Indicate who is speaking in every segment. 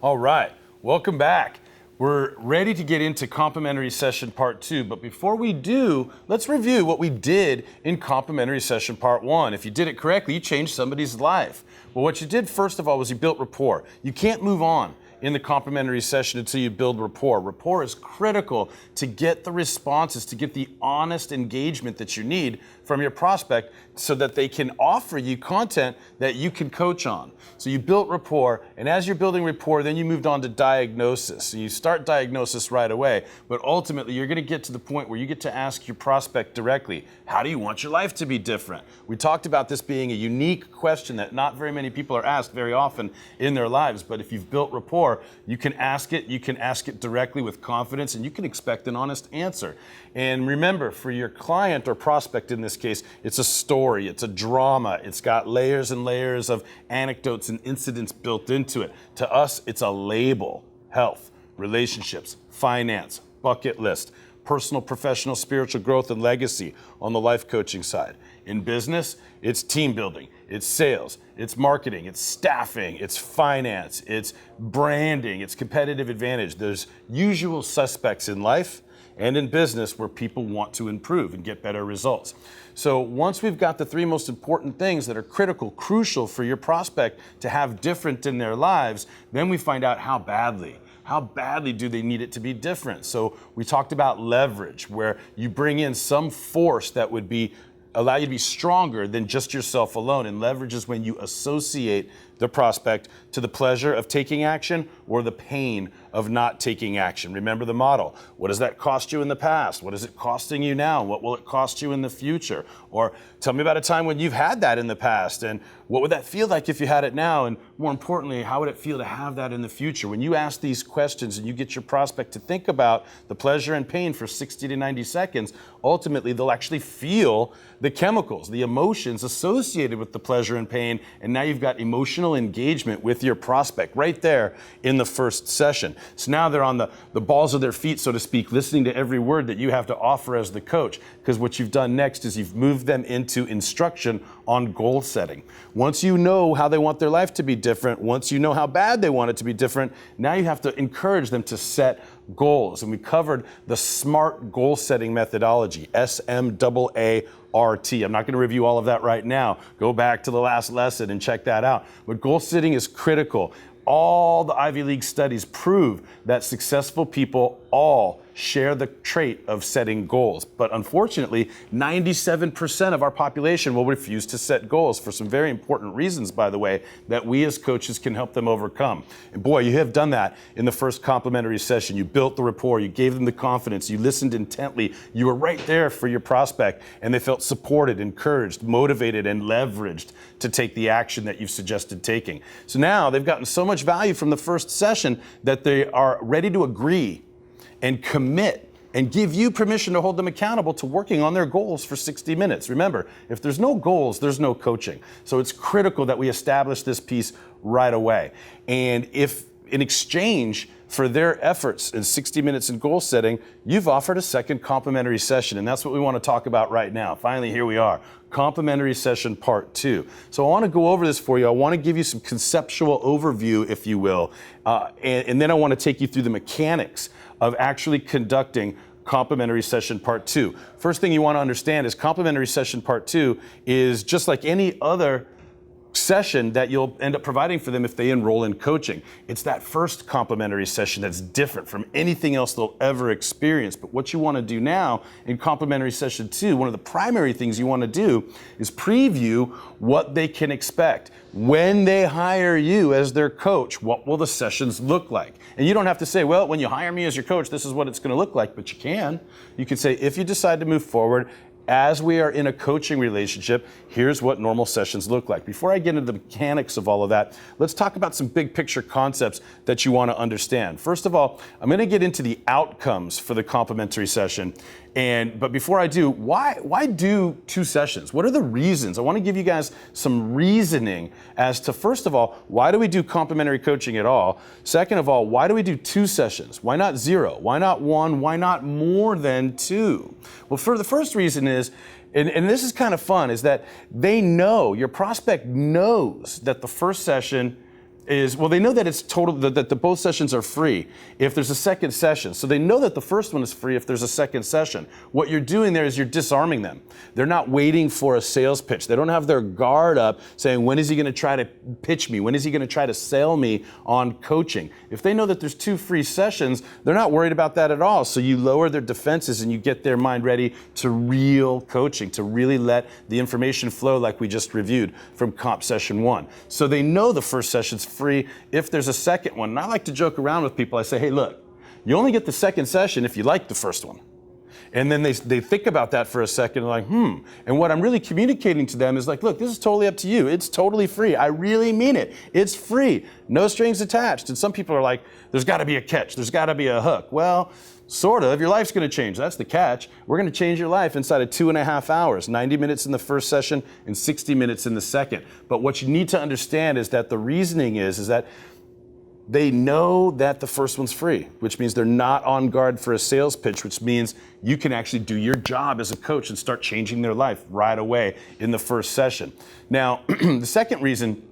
Speaker 1: All right, welcome back. We're ready to get into complimentary session part 2, but before we do, let's review what we did in complimentary session part 1. If you did it correctly, you changed somebody's life. Well, what you did first of all was you built rapport. You can't move on in the complimentary session until you build rapport. Rapport is critical to get the responses, to get the honest engagement that you need from your prospect so that they can offer you content that you can coach on. So you built rapport, and as you're building rapport, then you moved on to diagnosis. So you start diagnosis right away, but ultimately you're gonna get to the point where you get to ask your prospect directly, how do you want your life to be different? We talked about this being a unique question that not very many people are asked very often in their lives, but if you've built rapport, you can ask it directly with confidence, and you can expect an honest answer. And remember, for your client or prospect in this case, it's a story, it's a drama, it's got layers and layers of anecdotes and incidents built into it. To us, it's a label: health, relationships, finance, bucket list, personal, professional, spiritual growth, and legacy on the life coaching side. In business, it's team building, it's sales, it's marketing, it's staffing, it's finance, it's branding, it's competitive advantage. There's usual suspects in life and in business where people want to improve and get better results. So once we've got the 3 most important things that are critical, crucial for your prospect to have different in their lives, then we find out how badly do they need it to be different. So we talked about leverage, where you bring in some force that would allow you to be stronger than just yourself alone. And leverage is when you associate the prospect to the pleasure of taking action or the pain of not taking action. Remember the model. What does that cost you in the past? What is it costing you now? What will it cost you in the future? Or tell me about a time when you've had that in the past, and what would that feel like if you had it now? And more importantly, how would it feel to have that in the future? When you ask these questions and you get your prospect to think about the pleasure and pain for 60 to 90 seconds, ultimately they'll actually feel the chemicals, the emotions associated with the pleasure and pain, and now you've got emotional engagement with your prospect right there in the first session. So now they're on the balls of their feet, so to speak, listening to every word that you have to offer as the coach, because what you've done next is you've moved them into instruction on goal setting. Once you know how they want their life to be different, once you know how bad they want it to be different, now you have to encourage them to set goals. And we covered the SMART goal setting methodology, SMAART. I'm not going to review all of that right now. Go back to the last lesson and check that out. But goal setting is critical. All the Ivy League studies prove that successful people all share the trait of setting goals. But unfortunately, 97% of our population will refuse to set goals for some very important reasons, by the way, that we as coaches can help them overcome. And boy, you have done that in the first complimentary session. You built the rapport, you gave them the confidence, you listened intently, you were right there for your prospect, and they felt supported, encouraged, motivated, and leveraged to take the action that you've suggested taking. So now they've gotten so much value from the first session that they are ready to agree and commit and give you permission to hold them accountable to working on their goals for 60 minutes. Remember, if there's no goals, there's no coaching. So it's critical that we establish this piece right away. And if in exchange for their efforts in 60 minutes in goal setting, you've offered a second complimentary session, and that's what we want to talk about right now. Finally, here we are. Complimentary session part 2. So I want to go over this for you. I want to give you some conceptual overview, if you will, and then I want to take you through the mechanics of actually conducting complimentary session part 2. First thing you want to understand is complimentary session part 2 is just like any other session that you'll end up providing for them if they enroll in coaching. It's that first complimentary session that's different from anything else they'll ever experience. But what you want to do now in complimentary session 2, one of the primary things you want to do is preview what they can expect. When they hire you as their coach, what will the sessions look like? And you don't have to say, well, when you hire me as your coach, this is what it's going to look like, but you can. You can say, if you decide to move forward, as we are in a coaching relationship, here's what normal sessions look like. Before I get into the mechanics of all of that, let's talk about some big picture concepts that you want to understand. First of all, I'm going to get into the outcomes for the complimentary session. But before I do, why do 2 sessions? What are the reasons? I want to give you guys some reasoning as to, first of all, why do we do complimentary coaching at all? Second of all, why do we do 2 sessions? Why not 0? Why not 1? Why not more than 2? Well, for the first reason is, and this is kind of fun, is that they know, your prospect knows that the first session is, well, they know that it's total, that the both sessions are free if there's a second session. So they know that the first one is free if there's a second session. What you're doing there is you're disarming them. They're not waiting for a sales pitch. They don't have their guard up saying, when is he going to try to pitch me? When is he going to try to sell me on coaching? If they know that there's 2 free sessions, they're not worried about that at all. So you lower their defenses and you get their mind ready to real coaching, to really let the information flow like we just reviewed from comp session 1. So they know the first session's free if there's a second one. And I like to joke around with people. I say, hey, look, you only get the second session if you like the first one. And then they think about that for a second, like, And what I'm really communicating to them is like, look, this is totally up to you. It's totally free. I really mean it. It's free. No strings attached. And some people are like, there's got to be a catch. There's got to be a hook. Well, sort of. Your life's going to change. That's the catch. We're going to change your life inside of 2.5 hours, 90 minutes in the first session and 60 minutes in the second. But what you need to understand is that the reasoning is that they know that the first one's free, which means they're not on guard for a sales pitch, which means you can actually do your job as a coach and start changing their life right away in the first session. Now, the second reason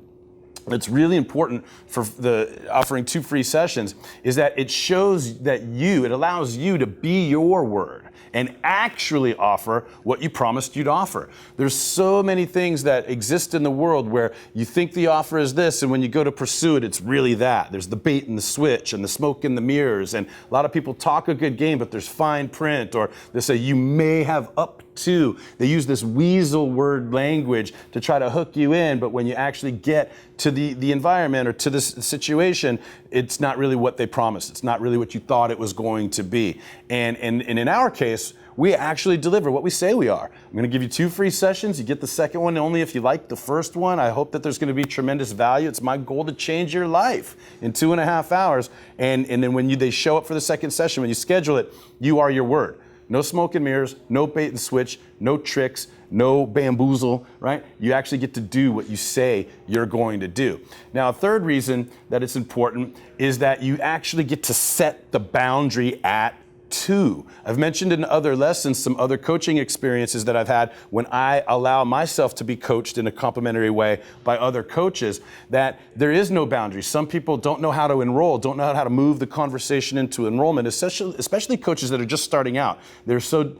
Speaker 1: it's really important for the offering 2 free sessions is that it shows that it allows you to be your word and actually offer what you promised you'd offer. There's so many things that exist in the world where you think the offer is this, and when you go to pursue it, it's really that. There's the bait and the switch and the smoke and the mirrors, and a lot of people talk a good game, but there's fine print, or they say you may have up to. They use this weasel word language to try to hook you in, but when you actually get to the environment or to this situation, it's not really what they promised. It's not really what you thought it was going to be. And in our case, we actually deliver what we say we are. I'm going to give you 2 free sessions. You get the second one only if you like the first one. I hope that there's going to be tremendous value. It's my goal to change your life in 2.5 hours. And then when they show up for the second session, when you schedule it, you are your word. No smoke and mirrors, no bait and switch, no tricks, no bamboozle, right? You actually get to do what you say you're going to do. Now, a third reason that it's important is that you actually get to set the boundary at 2. I've mentioned in other lessons some other coaching experiences that I've had when I allow myself to be coached in a complimentary way by other coaches, that there is no boundary. Some people don't know how to enroll, don't know how to move the conversation into enrollment, especially coaches that are just starting out. They're so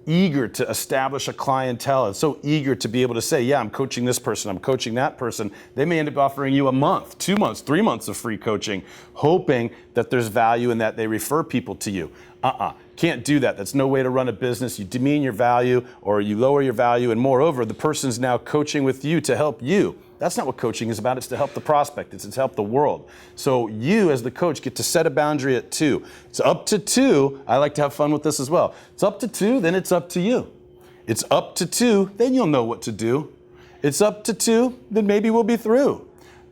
Speaker 1: eager to establish a clientele and so eager to be able to say, yeah, I'm coaching this person, I'm coaching that person. They may end up offering you a month, 2 months, 3 months of free coaching, hoping that there's value and that they refer people to you. Can't do that. That's no way to run a business. You demean your value or you lower your value, and moreover, the person's now coaching with you to help you. That's not what coaching is about. It's to help the prospect. It's to help the world. So you, as the coach, get to set a boundary at 2. It's up to 2. I like to have fun with this as well. It's up to 2, then it's up to you. It's up to 2, then you'll know what to do. It's up to 2, then maybe we'll be through.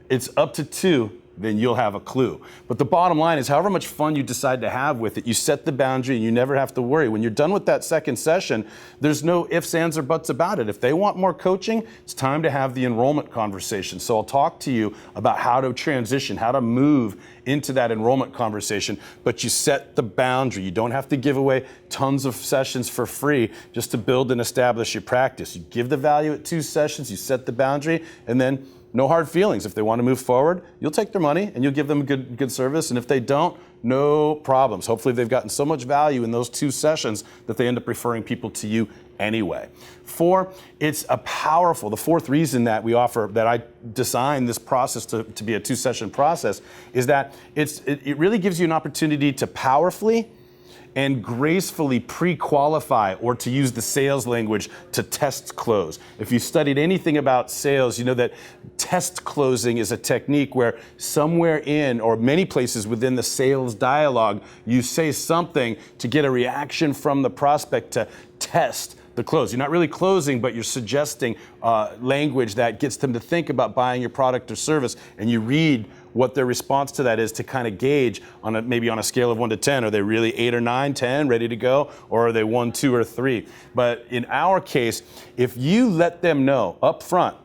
Speaker 1: It's up to 2, then you'll have a clue. But the bottom line is, however much fun you decide to have with it, you set the boundary and you never have to worry. When you're done with that second session, there's no ifs, ands, or buts about it. If they want more coaching, it's time to have the enrollment conversation. So I'll talk to you about how to transition, how to move into that enrollment conversation, but you set the boundary. You don't have to give away tons of sessions for free just to build and establish your practice. You give the value at 2 sessions, you set the boundary, and then no hard feelings. If they want to move forward, you'll take their money and you'll give them good service. And if they don't, no problems. Hopefully they've gotten so much value in those 2 sessions that they end up referring people to you anyway. 4, it's a powerful, the 4th reason that we offer, that I designed this process to be a 2-session process, is that it really gives you an opportunity to powerfully and gracefully pre-qualify, or to use the sales language, to test close. If you studied anything about sales, you know that test closing is a technique where somewhere in, or many places within the sales dialogue, you say something to get a reaction from the prospect to test the close. You're not really closing, but you're suggesting language that gets them to think about buying your product or service, and you read what their response to that is to kind of gauge maybe on a scale of 1 to 10. Are they really 8 or 9, 10, ready to go? Or are they 1, 2, or 3? But in our case, if you let them know up front,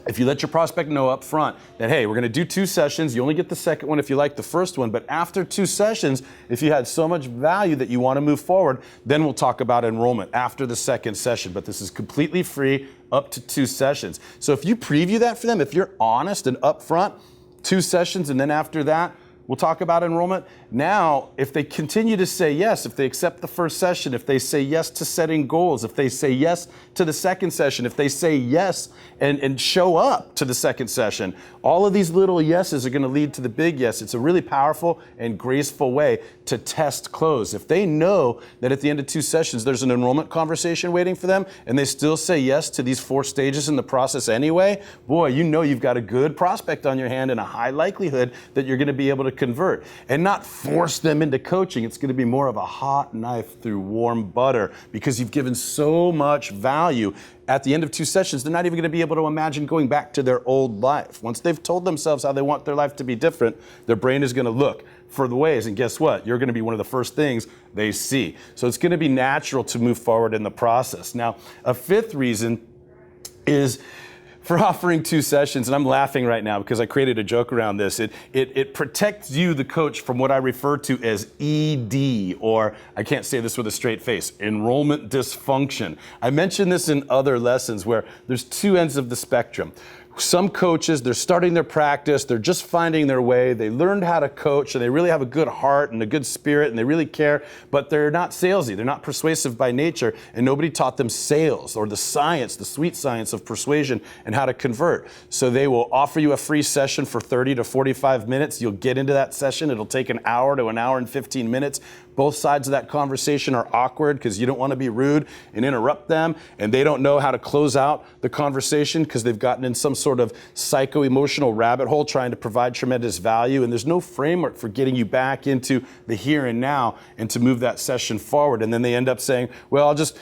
Speaker 1: if you let your prospect know up front that, hey, we're going to do 2 sessions, you only get the second one if you like the first one, but after 2 sessions, if you had so much value that you want to move forward, then we'll talk about enrollment after the second session. But this is completely free up to 2 sessions. So if you preview that for them, if you're honest and upfront, 2 sessions, and then after that, we'll talk about enrollment. Now, if they continue to say yes, if they accept the first session, if they say yes to setting goals, if they say yes to the second session, if they say yes and show up to the second session, all of these little yeses are going to lead to the big yes. It's a really powerful and graceful way to test close. If they know that at the end of 2 sessions, there's an enrollment conversation waiting for them, and they still say yes to these 4 stages in the process anyway, boy, you know you've got a good prospect on your hand and a high likelihood that you're going to be able to convert and not force them into coaching. It's going to be more of a hot knife through warm butter because you've given so much value. At the end of 2 sessions, they're not even going to be able to imagine going back to their old life. Once they've told themselves how they want their life to be different, their brain is going to look for the ways, and guess what? You're going to be one of the first things they see. So it's going to be natural to move forward in the process. Now, a 5th reason is for offering 2 sessions, and I'm laughing right now because I created a joke around this. It protects you, the coach, from what I refer to as ED, or I can't say this with a straight face, enrollment dysfunction. I mentioned this in other lessons where there's 2 ends of the spectrum. Some coaches, they're starting their practice, they're just finding their way, they learned how to coach, and they really have a good heart and a good spirit, and they really care, but they're not salesy, they're not persuasive by nature, and nobody taught them sales or the science, the sweet science of persuasion and how to convert. So they will offer you a free session for 30 to 45 minutes. You'll get into that session. It'll take an hour to an hour and 15 minutes. Both sides of that conversation are awkward because you don't want to be rude and interrupt them, and they don't know how to close out the conversation because they've gotten in some sort of psycho-emotional rabbit hole trying to provide tremendous value, and there's no framework for getting you back into the here and now and to move that session forward. And then they end up saying, well, I'll just,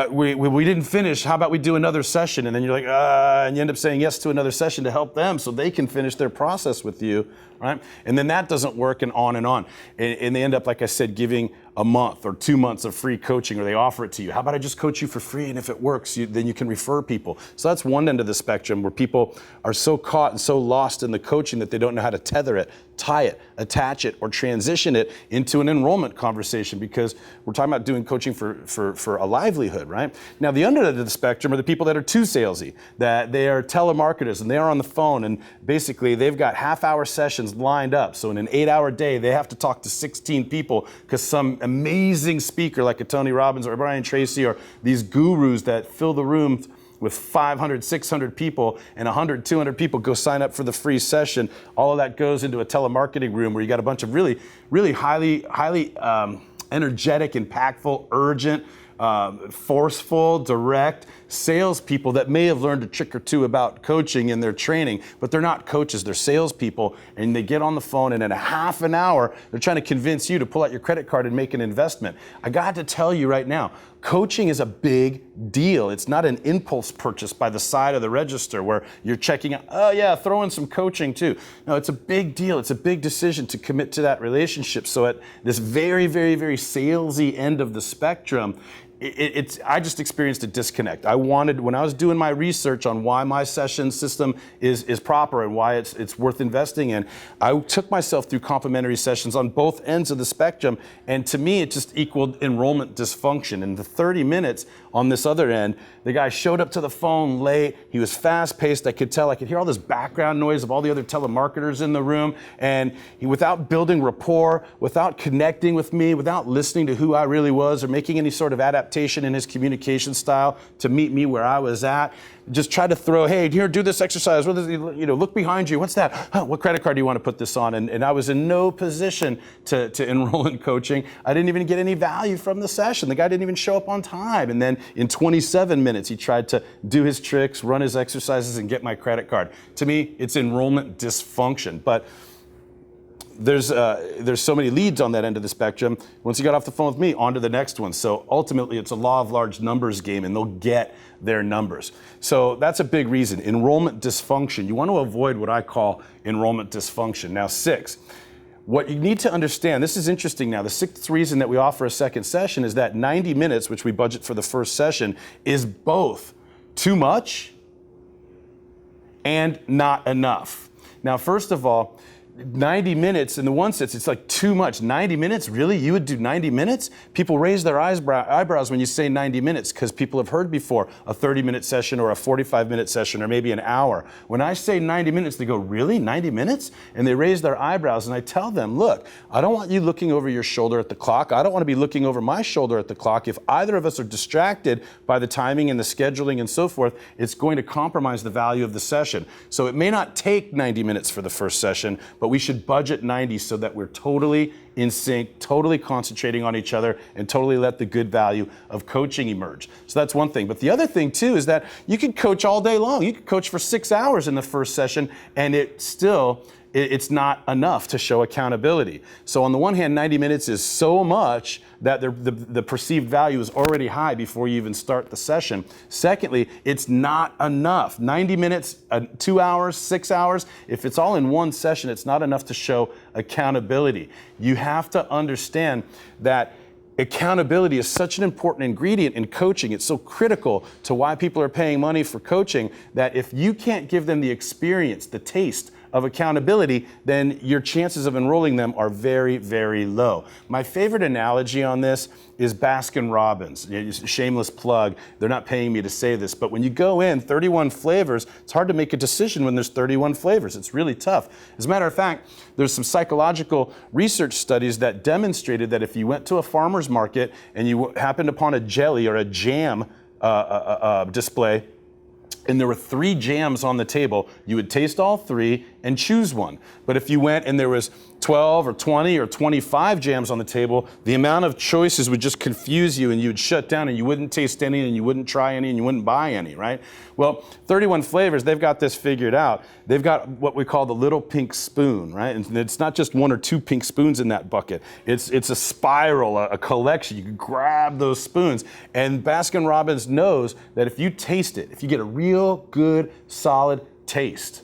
Speaker 1: we didn't finish, how about we do another session? And then you're like, and you end up saying yes to another session to help them so they can finish their process with you, right? And then that doesn't work, and on and on. And they end up, like I said, giving a month or 2 months of free coaching, or they offer it to you. How about I just coach you for free, and if it works, then you can refer people. So that's one end of the spectrum where people are so caught and so lost in the coaching that they don't know how to tether it, tie it, attach it, or transition it into an enrollment conversation, because we're talking about doing coaching for a livelihood, right? Now, the other end of the spectrum are the people that are too salesy, that they are telemarketers, and they are on the phone, and basically they've got half-hour sessions lined up. So in an 8-hour day, they have to talk to 16 people because some amazing speaker like a Tony Robbins or Brian Tracy or these gurus that fill the room with 500, 600 people, and 100, 200 people go sign up for the free session. All of that goes into a telemarketing room where you got a bunch of really, really highly energetic, impactful, urgent, forceful, direct salespeople that may have learned a trick or two about coaching in their training, but they're not coaches, they're salespeople, and they get on the phone, and in a half an hour, they're trying to convince you to pull out your credit card and make an investment. I got to tell you right now, coaching is a big deal. It's not an impulse purchase by the side of the register where you're checking out, oh yeah, throw in some coaching too. No, it's a big deal. It's a big decision to commit to that relationship. So at this very, very, very salesy end of the spectrum, I just experienced a disconnect. When I was doing my research on why my session system is proper and why it's worth investing in, I took myself through complimentary sessions on both ends of the spectrum, and to me, it just equaled enrollment dysfunction. In the 30 minutes on this other end, the guy showed up to the phone late. He was fast-paced. I could hear all this background noise of all the other telemarketers in the room, and without building rapport, without connecting with me, without listening to who I really was or making any sort of adaptation in his communication style to meet me where I was at, just try to throw, hey, here, do this exercise. Look behind you. What's that? What credit card do you want to put this on? And I was in no position to enroll in coaching. I didn't even get any value from the session. The guy didn't even show up on time. And then in 27 minutes, he tried to do his tricks, run his exercises, and get my credit card. To me, it's enrollment dysfunction. But there's so many leads on that end of the spectrum. Once you got off the phone with me, on to the next one. So ultimately, it's a law of large numbers game, and they'll get their numbers. So that's a big reason. Enrollment dysfunction. You want to avoid what I call enrollment dysfunction. Now, 6. What you need to understand, this is interesting now, the 6th reason that we offer a second session is that 90 minutes, which we budget for the first session, is both too much and not enough. Now, first of all, 90 minutes in the one sense, it's like too much. 90 minutes, really? You would do 90 minutes? People raise their eyebrows when you say 90 minutes because people have heard before a 30-minute session or a 45-minute session or maybe an hour. When I say 90 minutes, they go, really? 90 minutes? And they raise their eyebrows, and I tell them, look, I don't want you looking over your shoulder at the clock. I don't want to be looking over my shoulder at the clock. If either of us are distracted by the timing and the scheduling and so forth, it's going to compromise the value of the session. So it may not take 90 minutes for the first session, but we should budget 90 so that we're totally in sync, totally concentrating on each other, and totally let the good value of coaching emerge. So that's one thing. But the other thing too is that you could coach all day long. You could coach for 6 hours in the first session, and it's not enough to show accountability. So on the one hand, 90 minutes is so much that the perceived value is already high before you even start the session. Secondly, it's not enough. 90 minutes, 2 hours, 6 hours, if it's all in one session, it's not enough to show accountability. You have to understand that accountability is such an important ingredient in coaching. It's so critical to why people are paying money for coaching that if you can't give them the experience, the taste of accountability, then your chances of enrolling them are very, very low. My favorite analogy on this is Baskin-Robbins. Shameless plug, they're not paying me to say this, but when you go in 31 flavors, it's hard to make a decision when there's 31 flavors. It's really tough. As a matter of fact, there's some psychological research studies that demonstrated that if you went to a farmer's market and you happened upon a jelly or a jam display, and there were 3 jams on the table, you would taste all 3 and choose one. But if you went and there was 12 or 20 or 25 jams on the table, the amount of choices would just confuse you and you would shut down and you wouldn't taste any and you wouldn't try any and you wouldn't buy any, right? Well, 31 flavors, they've got this figured out. They've got what we call the little pink spoon, right? And it's not just 1 or 2 pink spoons in that bucket. It's a spiral, a collection. You can grab those spoons. And Baskin-Robbins knows that if you taste it, if you get a real good, solid taste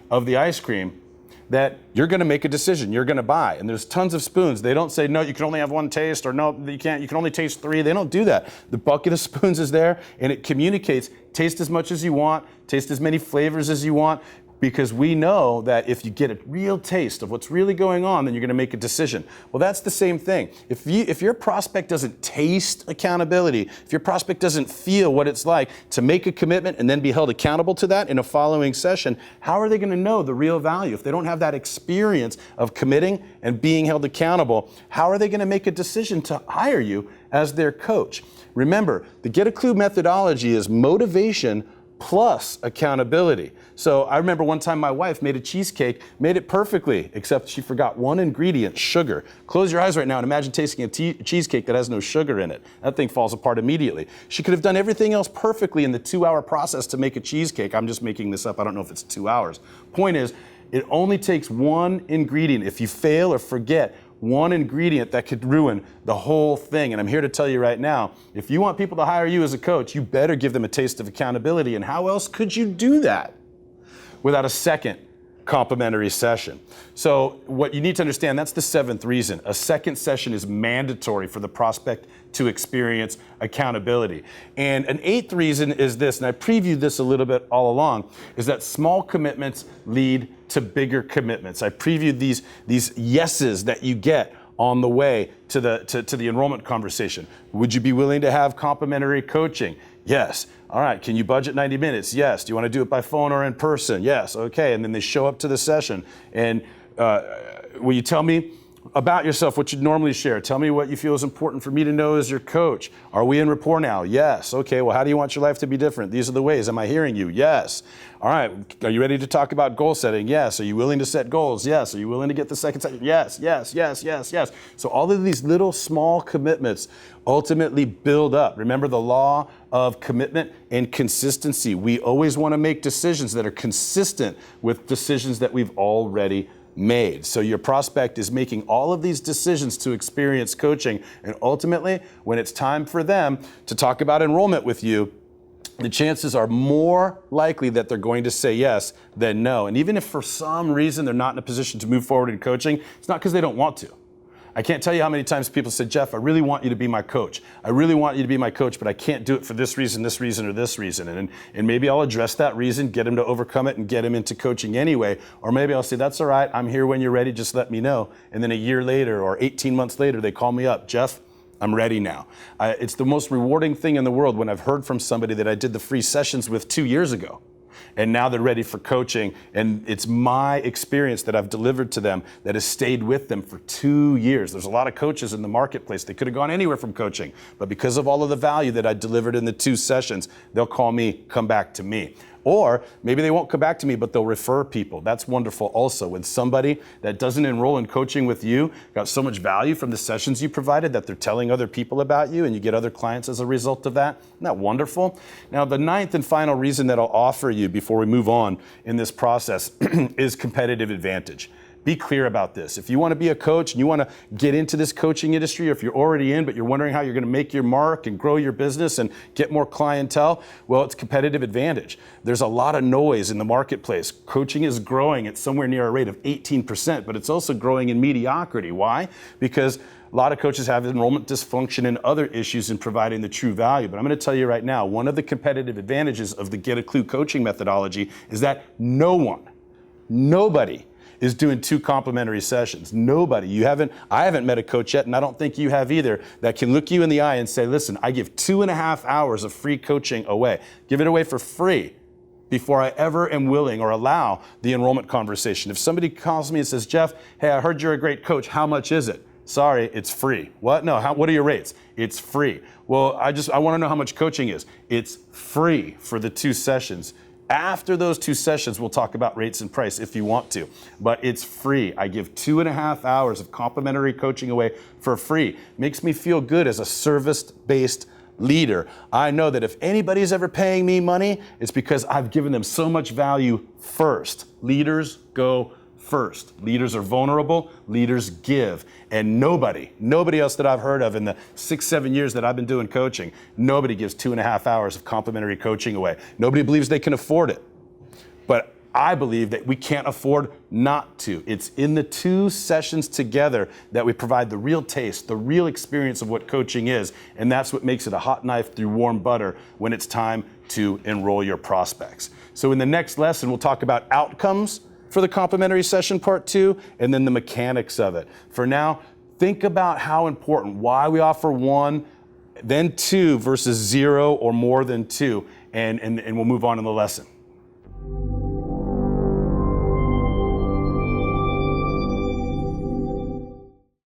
Speaker 1: of the ice cream, that you're going to make a decision, you're going to buy. And there's tons of spoons. They don't say, no, you can only have 1 taste, or no, you can't, you can only taste 3. They don't do that. The bucket of spoons is there, and it communicates, taste as much as you want, taste as many flavors as you want, because we know that if you get a real taste of what's really going on, then you're going to make a decision. Well, that's the same thing. If your prospect doesn't taste accountability, if your prospect doesn't feel what it's like to make a commitment and then be held accountable to that in a following session, how are they going to know the real value? If they don't have that experience of committing and being held accountable, how are they going to make a decision to hire you as their coach? Remember, the Get a Clue methodology is motivation plus accountability. So I remember one time my wife made a cheesecake, made it perfectly, except she forgot one ingredient, sugar. Close your eyes right now and imagine tasting a cheesecake that has no sugar in it. That thing falls apart immediately. She could have done everything else perfectly in the 2-hour process to make a cheesecake. I'm just making this up. I don't know if it's 2 hours. Point is, it only takes one ingredient. If you fail or forget one ingredient, that could ruin the whole thing. And I'm here to tell you right now, if you want people to hire you as a coach, you better give them a taste of accountability. And how else could you do that without a second complimentary session? So what you need to understand, that's the 7th reason. A second session is mandatory for the prospect to experience accountability. And an 8th reason is this, and I previewed this a little bit all along, is that small commitments lead to bigger commitments. I previewed these yeses that you get on the way to the enrollment conversation. Would you be willing to have complimentary coaching? Yes. All right, can you budget 90 minutes? Yes. Do you want to do it by phone or in person? Yes. Okay, and then they show up to the session. And will you tell me about yourself, what you'd normally share? Tell me what you feel is important for me to know as your coach. Are we in rapport now? Yes. Okay, well, how do you want your life to be different? These are the ways. Am I hearing you? Yes. All right, are you ready to talk about goal setting? Yes. Are you willing to set goals? Yes. Are you willing to get the second session? Yes, yes, yes, yes, yes. So all of these little small commitments ultimately build up. Remember the law of commitment and consistency. We always want to make decisions that are consistent with decisions that we've already made. So your prospect is making all of these decisions to experience coaching, and ultimately, when it's time for them to talk about enrollment with you, the chances are more likely that they're going to say yes than no. And even if for some reason they're not in a position to move forward in coaching, it's not because they don't want to. I can't tell you how many times people said, Jeff, I really want you to be my coach. I really want you to be my coach, but I can't do it for this reason, or this reason. And maybe I'll address that reason, get them to overcome it and get them into coaching anyway. Or maybe I'll say, that's all right, I'm here when you're ready, just let me know. And then a year later or 18 months later, they call me up, Jeff, I'm ready now. It's the most rewarding thing in the world when I've heard from somebody that I did the free sessions with 2 years ago. And now they're ready for coaching. And it's my experience that I've delivered to them that has stayed with them for 2 years. There's a lot of coaches in the marketplace. They could have gone anywhere from coaching. But because of all of the value that I delivered in the 2 sessions, they'll call me, come back to me. Or maybe they won't come back to me, but they'll refer people. That's wonderful also. When somebody that doesn't enroll in coaching with you got so much value from the sessions you provided that they're telling other people about you and you get other clients as a result of that. Isn't that wonderful? Now, the 9th and final reason that I'll offer you before we move on in this process is competitive advantage. Be clear about this. If you want to be a coach and you want to get into this coaching industry, or if you're already in, but you're wondering how you're going to make your mark and grow your business and get more clientele, well, it's competitive advantage. There's a lot of noise in the marketplace. Coaching is growing at somewhere near a rate of 18%, but it's also growing in mediocrity. Why? Because a lot of coaches have enrollment dysfunction and other issues in providing the true value. But I'm going to tell you right now, one of the competitive advantages of the Get a Clue coaching methodology is that nobody is doing 2 complimentary sessions. Nobody. I haven't met a coach yet, and I don't think you have either, that can look you in the eye and say, listen, I give 2.5 hours of free coaching away. Give it away for free before I ever am willing or allow the enrollment conversation. If somebody calls me and says, Jeff, hey, I heard you're a great coach. How much is it? Sorry, it's free. What? No, what are your rates? It's free. Well, I want to know how much coaching is. It's free for the 2 sessions. After those 2 sessions, we'll talk about rates and price if you want to, but it's free. I give 2.5 hours of complimentary coaching away for free. Makes me feel good as a service-based leader. I know that if anybody's ever paying me money, it's because I've given them so much value first. Leaders go first. Leaders are vulnerable, leaders give. And nobody else that I've heard of in the 6-7 years that I've been doing coaching, nobody gives 2.5 hours of complimentary coaching away. Nobody believes they can afford it. But I believe that we can't afford not to. It's in the 2 sessions together that we provide the real taste, the real experience of what coaching is. And that's what makes it a hot knife through warm butter when it's time to enroll your prospects. So in the next lesson, we'll talk about outcomes for the complimentary session part 2, and then the mechanics of it. For now, think about how important, why we offer 1, then 2 versus 0 or more than 2, and we'll move on in the lesson.